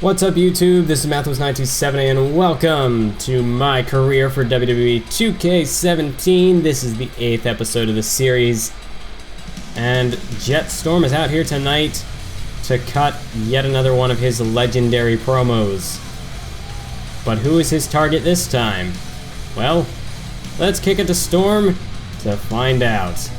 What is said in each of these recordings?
What's up YouTube, this is Mathos927 and welcome to my career for WWE 2K17. This is the 8th episode of the series. And Jett Storm is out here tonight to cut yet another one of his legendary promos. But who is his target this time? Well, let's kick it to Storm to find out.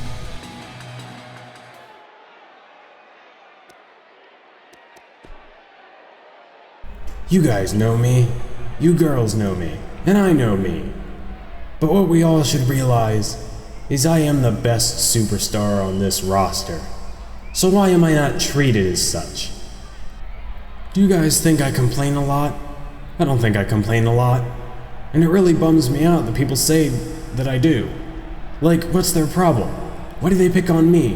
You guys know me, you girls know me, and I know me. But what we all should realize is I am the best superstar on this roster. So why am I not treated as such? Do you guys think I complain a lot? I don't think I complain a lot. And it really bums me out that people say that I do. Like, what's their problem? Why do they pick on me?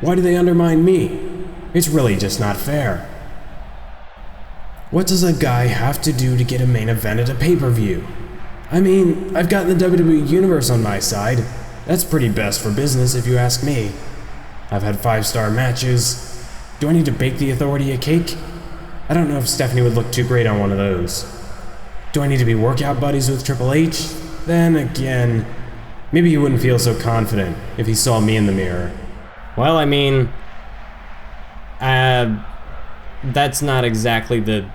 Why do they undermine me? It's really just not fair. What does a guy have to do to get a main event at a pay-per-view? I mean, I've got the WWE Universe on my side. That's pretty best for business if you ask me. I've had 5-star matches. Do I need to bake the Authority a cake? I don't know if Stephanie would look too great on one of those. Do I need to be workout buddies with Triple H? Then again, maybe he wouldn't feel so confident if he saw me in the mirror. Well, I mean, that's not exactly the...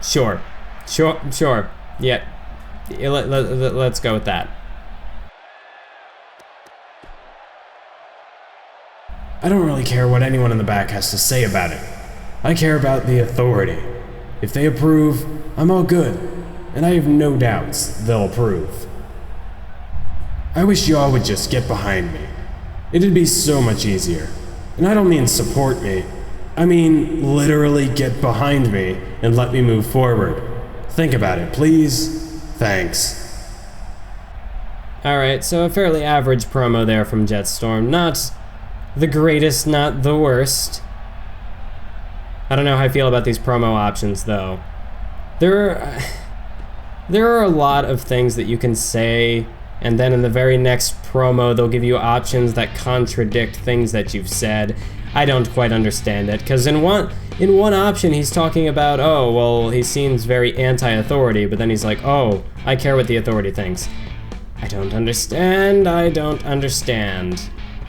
Sure. Yeah, let's go with that. I don't really care what anyone in the back has to say about it. I care about the Authority. If they approve, I'm all good, and I have no doubts they'll approve. I wish y'all would just get behind me. It'd be so much easier. And I don't mean support me. I mean, literally get behind me and let me move forward. Think about it, please. Thanks. Alright, so a fairly average promo there from Jett Storm. Not the greatest, not the worst. I don't know how I feel about these promo options, though. There are a lot of things that you can say, and then in the very next promo, they'll give you options that contradict things that you've said. I don't quite understand it, because in one option he's talking about, oh, well, he seems very anti-authority, but then he's like, oh, I care what the Authority thinks. I don't understand.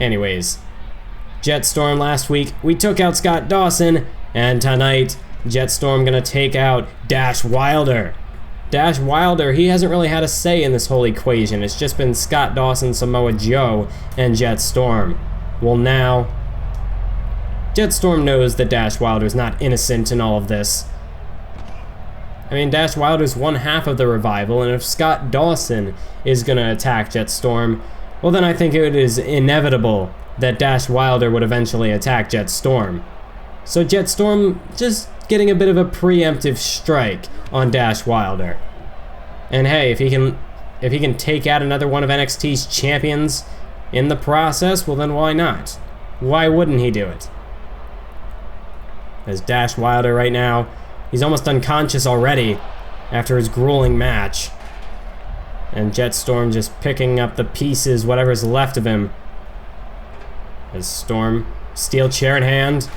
Anyways, Jett Storm last week, we took out Scott Dawson, and tonight, Jett Storm gonna take out Dash Wilder. Dash Wilder, he hasn't really had a say in this whole equation. It's just been Scott Dawson, Samoa Joe, and Jett Storm. Well, now Jett Storm knows that Dash Wilder's not innocent in all of this. I mean, Dash Wilder's one half of the revival, and if Scott Dawson is gonna attack Jett Storm, well then I think it is inevitable that Dash Wilder would eventually attack Jett Storm. So Jett Storm just getting a bit of a preemptive strike on Dash Wilder. And hey, if he can take out another one of NXT's champions in the process, well then why not? Why wouldn't he do it? As Dash Wilder right now, he's almost unconscious already after his grueling match. And Jett Storm just picking up the pieces, whatever's left of him. As Storm, steel chair in hand.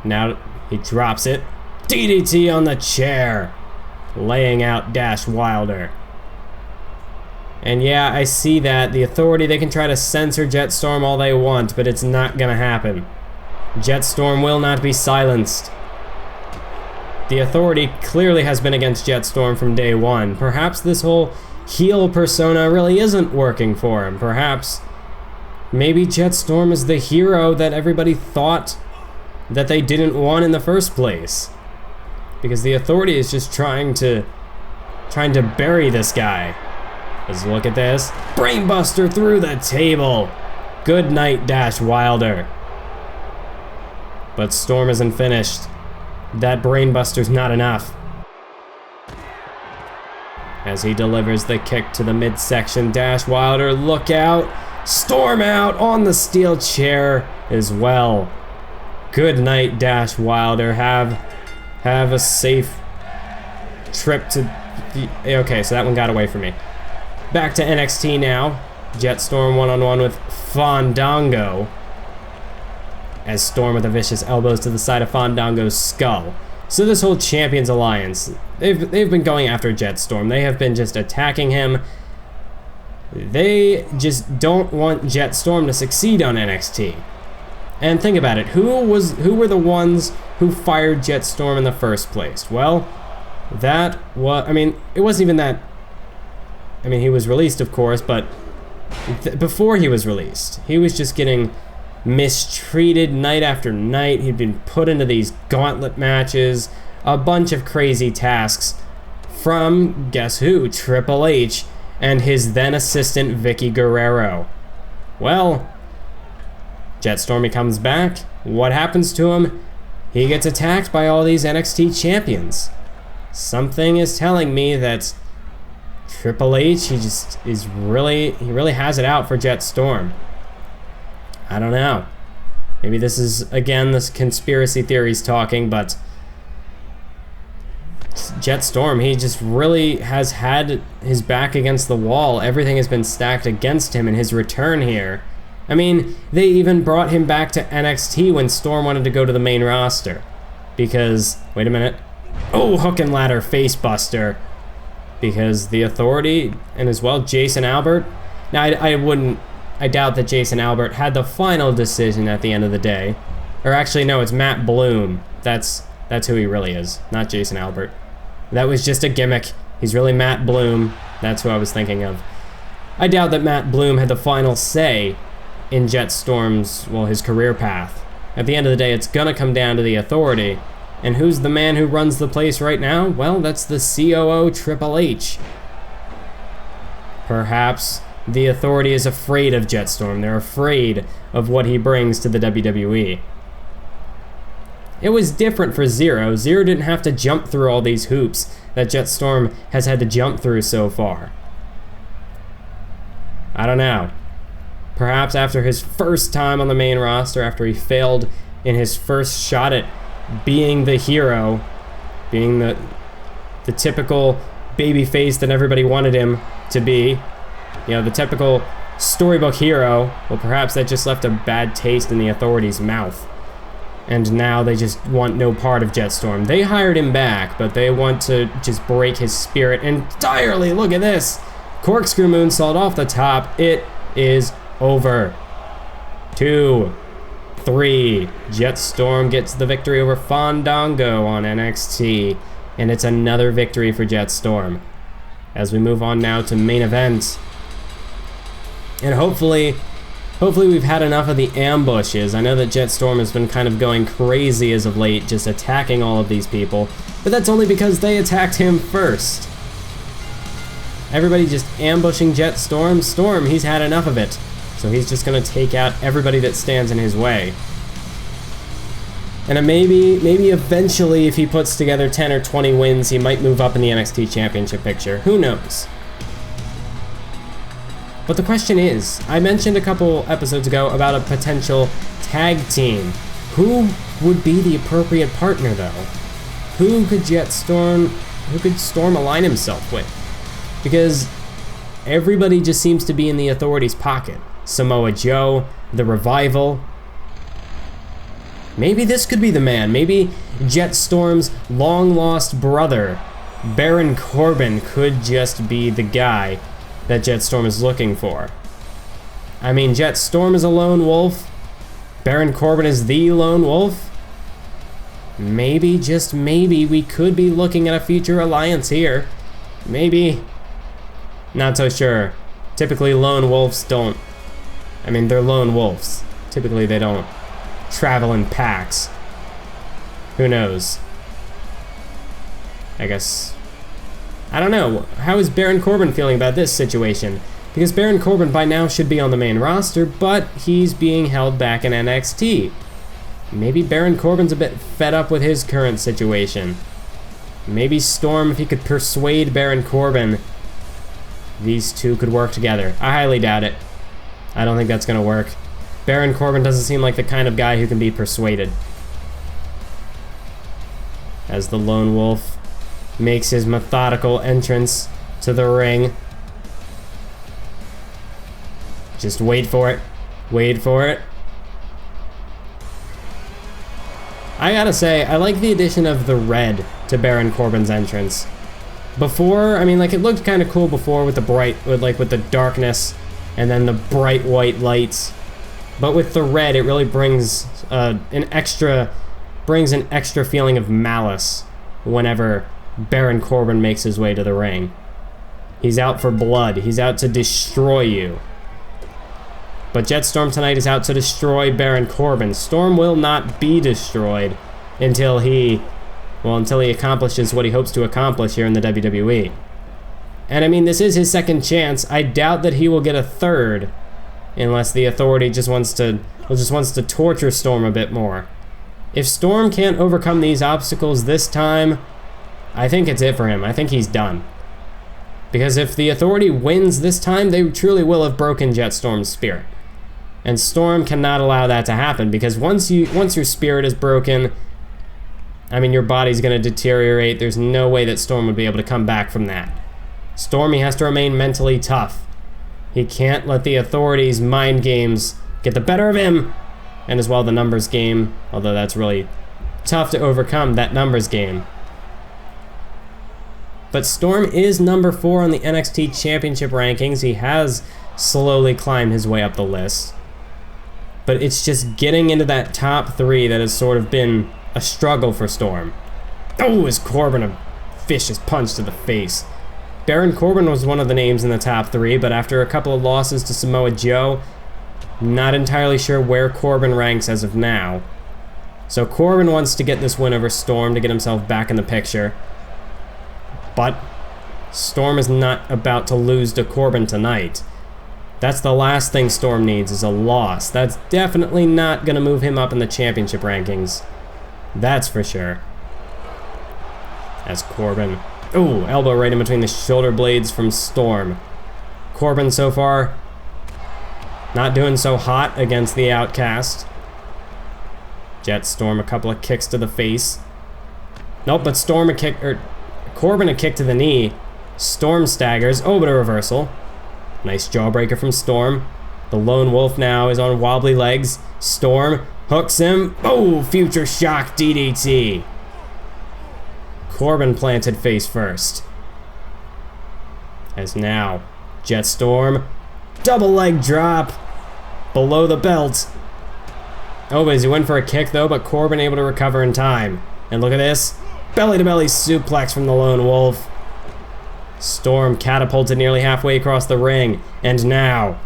Now he drops it. DDT on the chair, laying out Dash Wilder. And yeah, I see that. The Authority, they can try to censor Jett Storm all they want, but it's not gonna happen. Jett Storm will not be silenced. The Authority clearly has been against Jett Storm from day one. Perhaps this whole heel persona really isn't working for him. Perhaps maybe Jett Storm is the hero that everybody thought that they didn't want in the first place. Because the Authority is just trying to bury this guy. Let's look at this. Brainbuster through the table. Good night, Dash Wilder. But Storm isn't finished. That brainbuster's not enough. As he delivers the kick to the midsection, Dash Wilder, look out. Storm out on the steel chair as well. Good night, Dash Wilder. Have a safe trip to the... Okay, so that one got away from me. Back to NXT now. Jett Storm one-on-one with Fandango. As Storm with a vicious elbows to the side of Fandango's skull. So this whole Champions Alliance, they've been going after Jett Storm. They have been just attacking him. They just don't want Jett Storm to succeed on NXT. And think about it, who were the ones who fired Jett Storm in the first place? Well, that was, I mean, it wasn't even that, I mean, he was released, of course, but before he was released, he was just getting mistreated night after night. He'd been put into these gauntlet matches, a bunch of crazy tasks from, guess who, Triple H and his then assistant Vicky Guerrero. Well, Jett Storm comes back. What happens to him? He gets attacked by all these NXT champions. Something is telling me that Triple H, he really has it out for Jett Storm. I don't know. Maybe this is, again, this conspiracy theories talking, but Jett Storm, he just really has had his back against the wall. Everything has been stacked against him in his return here. I mean, they even brought him back to NXT when Storm wanted to go to the main roster. Because, wait a minute. Oh, hook and ladder face buster. Because the Authority, and as well Jason Albert. Now, I doubt that Jason Albert had the final decision at the end of the day. Or actually, no, it's Matt Bloom. That's who he really is, not Jason Albert. That was just a gimmick. He's really Matt Bloom. That's who I was thinking of. I doubt that Matt Bloom had the final say in Jett Storm's, well, his career path. At the end of the day, it's gonna come down to the Authority. And who's the man who runs the place right now? Well, that's the COO Triple H. Perhaps the Authority is afraid of Jett Storm. They're afraid of what he brings to the WWE. It was different for Zero. Zero didn't have to jump through all these hoops that Jett Storm has had to jump through so far. I don't know. Perhaps after his first time on the main roster, after he failed in his first shot at being the hero, being the typical babyface that everybody wanted him to be, you know, the typical storybook hero, well, perhaps that just left a bad taste in the Authority's mouth. And now they just want no part of Jett Storm. They hired him back, but they want to just break his spirit entirely. Look at this. Corkscrew moonsault off the top. It is over. 2, 3. Jett Storm gets the victory over Fandango on NXT. And it's another victory for Jett Storm. As we move on now to main event. And hopefully we've had enough of the ambushes. I know that Jett Storm has been kind of going crazy as of late, just attacking all of these people. But that's only because they attacked him first. Everybody just ambushing Jett Storm. Storm, he's had enough of it. So he's just gonna take out everybody that stands in his way. And maybe eventually, if he puts together 10 or 20 wins, he might move up in the NXT Championship picture. Who knows? But the question is, I mentioned a couple episodes ago about a potential tag team. Who would be the appropriate partner, though? Who could Storm align himself with? Because everybody just seems to be in the Authority's pocket. Samoa Joe, the Revival. Maybe this could be the man. Maybe Jett Storm's long-lost brother, Baron Corbin, could just be the guy that Jett Storm is looking for. I mean, Jett Storm is a lone wolf. Baron Corbin is the lone wolf. Maybe, just maybe, we could be looking at a future alliance here. Maybe. Not so sure. Typically, lone wolves don't... I mean, they're lone wolves. Typically, they don't travel in packs. Who knows? I guess... I don't know. How is Baron Corbin feeling about this situation? Because Baron Corbin by now should be on the main roster, but he's being held back in NXT. Maybe Baron Corbin's a bit fed up with his current situation. Maybe Storm, if he could persuade Baron Corbin, these two could work together. I highly doubt it. I don't think that's gonna work. Baron Corbin doesn't seem like the kind of guy who can be persuaded. As the lone wolf makes his methodical entrance to the ring. Just wait for it. Wait for it. I gotta say, I like the addition of the red to Baron Corbin's entrance. Before, I mean, like, it looked kind of cool before with the darkness and then the bright white lights. But with the red, it really brings an extra feeling of malice whenever Baron Corbin makes his way to the ring. He's out for blood. He's out to destroy you. But Jett Storm tonight is out to destroy Baron Corbin. Storm will not be destroyed until he accomplishes what he hopes to accomplish here in the WWE. And I mean, this is his second chance. I doubt that he will get a third unless the Authority just wants to torture Storm a bit more. If Storm can't overcome these obstacles this time, I think it's it for him. I think he's done. Because if the Authority wins this time, they truly will have broken Jett Storm's spirit. And Storm cannot allow that to happen, because once your spirit is broken, I mean, your body's going to deteriorate. There's no way that Storm would be able to come back from that. Storm, he has to remain mentally tough. He can't let the Authority's mind games get the better of him, and as well the numbers game, although that's really tough to overcome, that numbers game. But Storm is number 4 on the NXT Championship rankings. He has slowly climbed his way up the list. But it's just getting into that top 3 that has sort of been a struggle for Storm. Oh, is Corbin a vicious punch to the face. Baron Corbin was one of the names in the top 3, but after a couple of losses to Samoa Joe, not entirely sure where Corbin ranks as of now. So Corbin wants to get this win over Storm to get himself back in the picture. But Storm is not about to lose to Corbin tonight. That's the last thing Storm needs, is a loss. That's definitely not going to move him up in the championship rankings. That's for sure. As Corbin... Ooh, elbow right in between the shoulder blades from Storm. Corbin so far not doing so hot against the Outcast. Jett Storm, a couple of kicks to the face. Nope, but Corbin a kick to the knee. Storm staggers. Oh, but a reversal. Nice jawbreaker from Storm. The Lone Wolf now is on wobbly legs. Storm hooks him. Oh, future shock DDT. Corbin planted face first. As now, Jett Storm, double leg drop below the belt. Oh, but he went for a kick though, but Corbin able to recover in time. And look at this. Belly to belly suplex from the Lone Wolf. Storm catapulted nearly halfway across the ring. And now,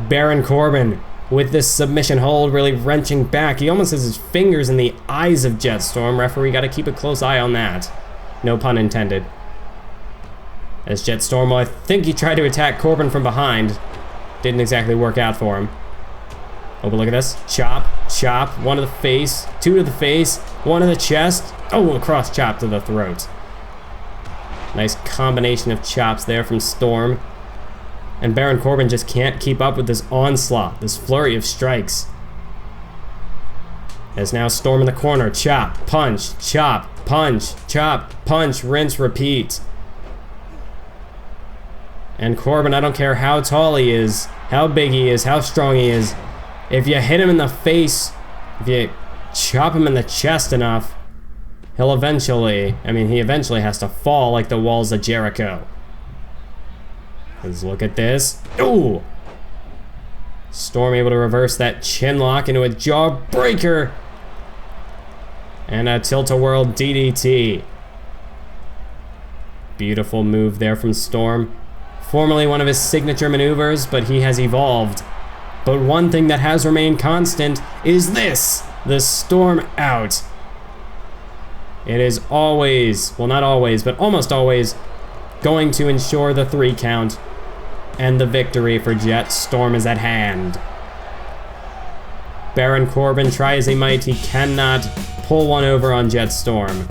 Baron Corbin with this submission hold really wrenching back. He almost has his fingers in the eyes of Jett Storm. Referee got to keep a close eye on that. No pun intended. As Jett Storm, well, I think he tried to attack Corbin from behind. Didn't exactly work out for him. Oh, but look at this. Chop, chop, one to the face, two to the face, one to the chest. Oh, a cross chop to the throat. Nice combination of chops there from Storm. And Baron Corbin just can't keep up with this onslaught, this flurry of strikes. As now Storm in the corner. Chop, punch, chop, punch, chop, punch, rinse, repeat. And Corbin, I don't care how tall he is, how big he is, how strong he is, if you hit him in the face, if you chop him in the chest enough, he eventually has to fall like the walls of Jericho. Let's look at this. Ooh! Storm able to reverse that chin lock into a jawbreaker. And a tilt-a-whirl DDT. Beautiful move there from Storm. Formerly one of his signature maneuvers, but he has evolved. But one thing that has remained constant is this, the Storm out. It is always, well not always, but almost always, going to ensure the 3 count. And the victory for Jett Storm is at hand. Baron Corbin, try as he might, he cannot pull one over on Jett Storm.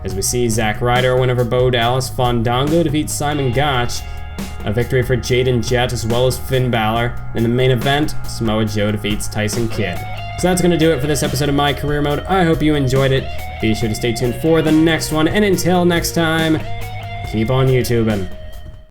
As we see Zack Ryder win over Bo Dallas, Fandango defeats Simon Gotch. A victory for Jaden Jett as well as Finn Balor. In the main event, Samoa Joe defeats Tyson Kidd. So that's going to do it for this episode of My Career Mode. I hope you enjoyed it. Be sure to stay tuned for the next one. And until next time, keep on YouTubing.